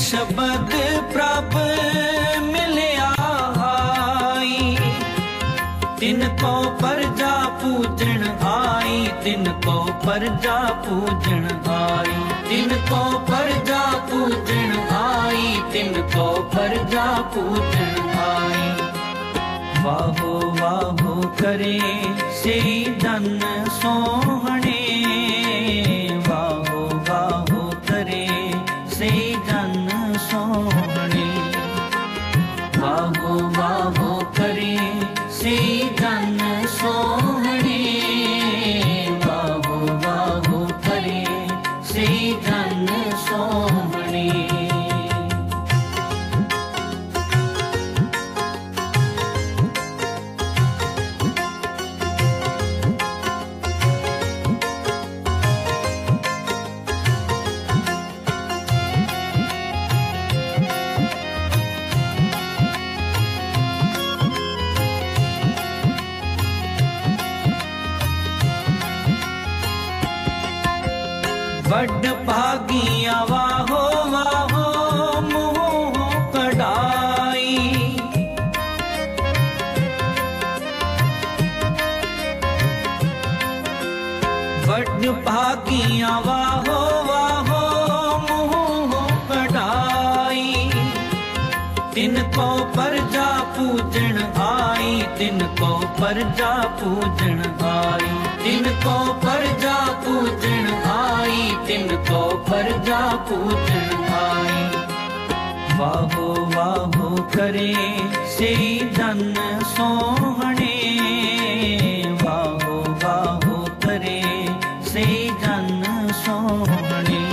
शब्द प्रभ मिलया आई, तिनको प्रजा पूजन आई, तिनको प्रजा पूजन आई, तिनको प्रजा पूजन आई, तिनको प्रजा पूजन आई। वाहो वाहो करे से धन सोहणे, वाहो वाहो करे से धन सोहणे, वाहो वाहो करे से धन सोहणे, वाहो वाहो करे से धन सोहणे। बड़ भागिया वाहो वाहो मुँह कढ़ाई, बड़ भागिया वाहो वाहो मुँह कढ़ाई, तिनको प्रजा पूजन आई, तिनको प्रजा पूजन आई, तिनको प्रजा पूजन आई, तिनको प्रजा पूजन आई। वाहो वाहो करे से धन सोहणे, वाहो वाहो करे से धन सोहणे,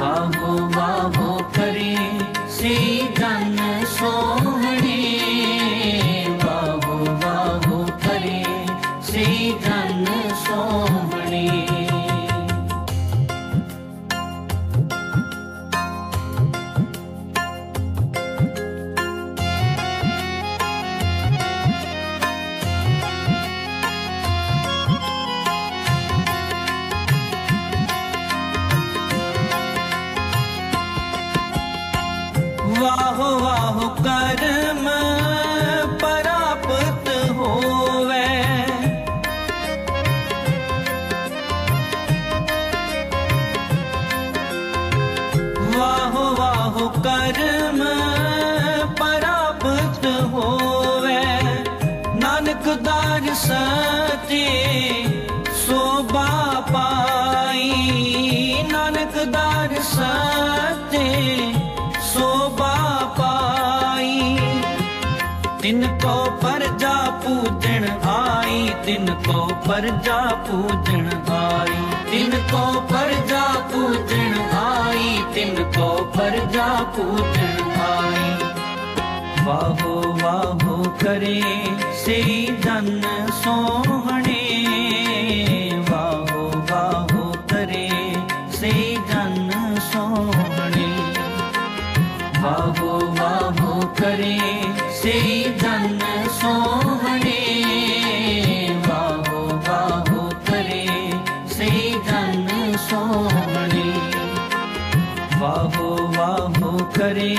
वाहो वाहो करे से धन सोहणे, वाहो वाहो करे से धन सोहणे। वाहो वाहो कर्म परापत होवे, वाहो वाहो कर्म परापत होवे, नानक दार सचे शोभा पाई, नानक दार सचे शोभा पाई, तिनको प्रजा पूजन आई, तिनको प्रजा पूजन आई, तिनको प्रजा पूजन आई, तिनको प्रजा पूजन आई। वाहो वाहो करे से धन सोहणे, वाहो वाहो करे से धन सोहणे, वाहो वाहो करे से धन सोहणे, वाहो वाहो करे से धन सोहणे, वाहो वाहो करे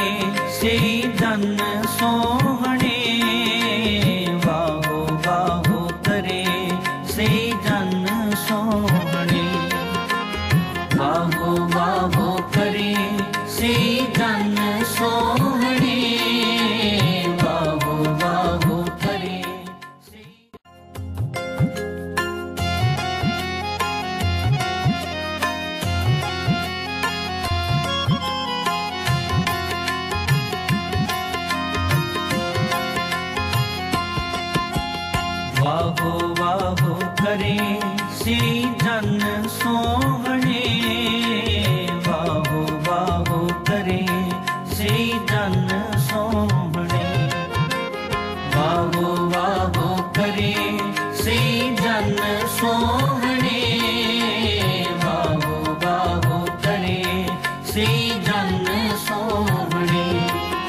से धन सोहणे, वाहो वाहो करे से धन सोहणे, वाहो वाहो करे से धन सोहणे, वाहो वाहो करे से। वाहो वाहो करे से धन सोहणे, वाहो वाहो करे से धन सोहणे, वाहो वाहो करे से धन सोहणे, वाहो वाहो करे से धन सोहणे।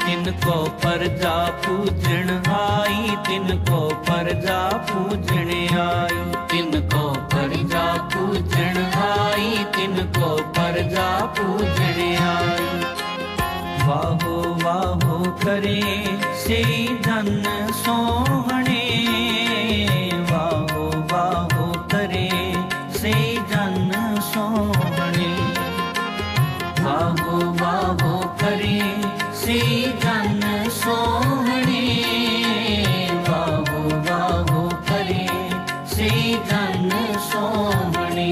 तिनको प्रजा पूजन आई, तिनको प्रजा पूजन आई, तिनको प्रजा पूजन आई, तिनको प्रजा पूजन आई। जन सोहणे।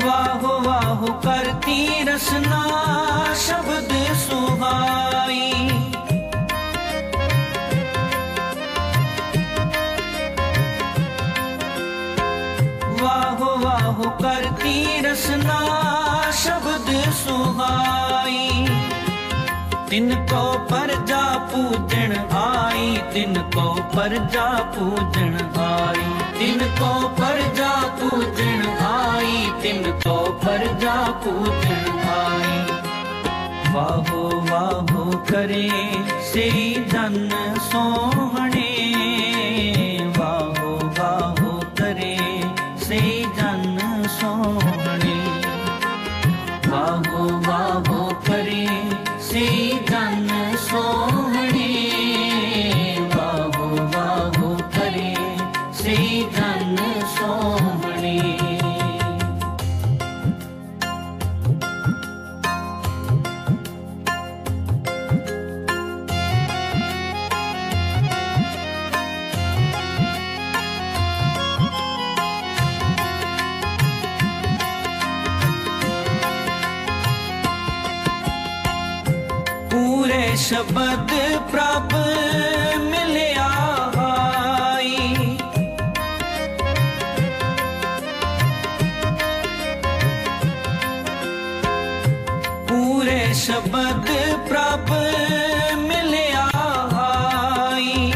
वाहो वाहो करती रसना शब्द सुहाई। वाहो वाहो करती रसना शब्द सुहाई। तिनको प्रजा पूजन आई, तिनको प्रजा पूजन आई, तिनको प्रजा पूजन आई, तिनको प्रजा पूजन आई। वाहो वाहो करे से जन सोहणे। वाहो वाहो करे से जन सोहणे। वाहो वाहो करे से जन सोहणे। वाहो वाहो करे से जन सोहणे। पूरे शब्द प्रभ मिलया हाई। पूरे शब्द प्रभ मिलया हाई।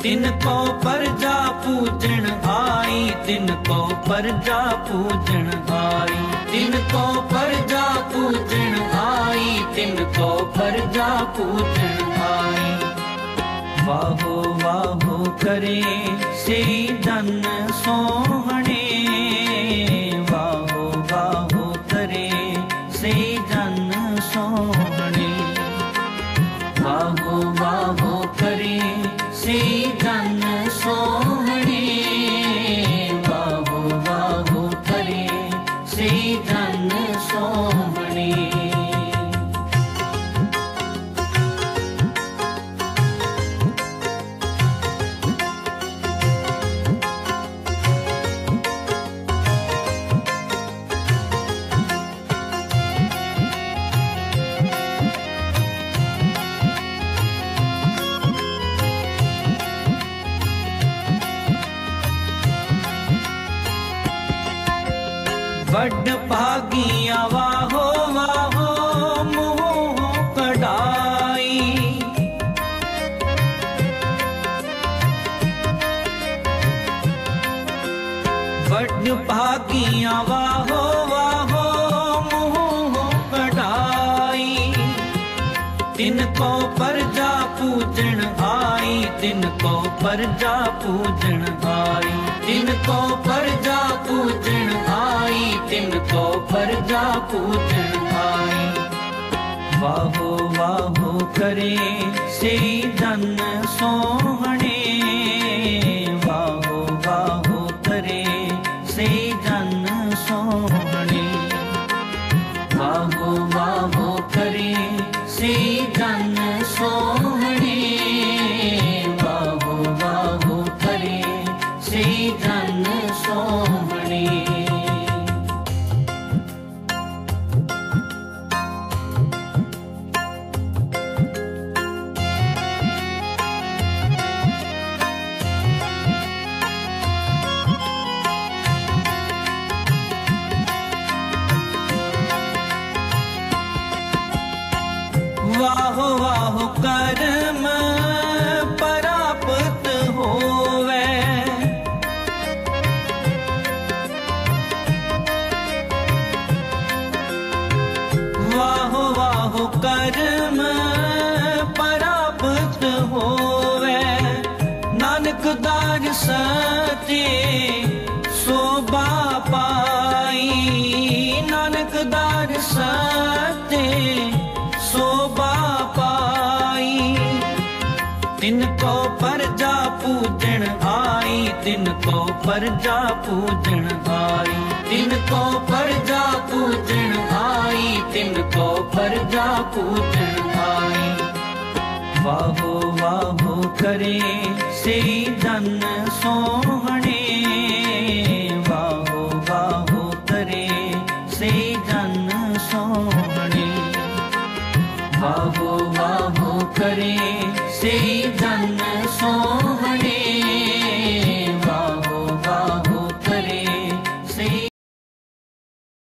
तिनको प्रजा पूजन आई, तिनको प्रजा पूजन आई, तिनको प्रजा पूजन आई, तिनको प्रजा पूजन आई। वाहो वाहो करे से जन सोहणे। वाहो वाहो करे से जन सोहणे। वाहो वाहो करे से जन सोहणे। वाहो वाहो करे से जन सोहणे। बड़ भागिया वाहो वाहो मुँह कढ़ाई। बड़ भागिया वाहो वाहो मुँह कढ़ाई। तिनको प्रजा पूजन आई, तिनको प्रजा पूजन आई, तिनको प्रजा पूजन आई, तिनको प्रजा पूजन आई। वाहो वाहो करे से जन सोहणे। वाहो वाहो करे से जन सोहणे। वाहो वाहो करे से जन सोहणे। वाहो वाहो करे से जन सोहणे। वाहो वाहो कर्म प्राप्त होवे। वाहो वाहो कर्म प्राप्त होवे। नानक दास सचे शोभा पाई। तिनको प्रजा पूजन आई, तिनको प्रजा पूजन आई, तिनको प्रजा पूजन आई। वाहो वाहो करे से जन सोहणे, वाहो वाहो करे से जन सोहणे, वाहो वाहो करे से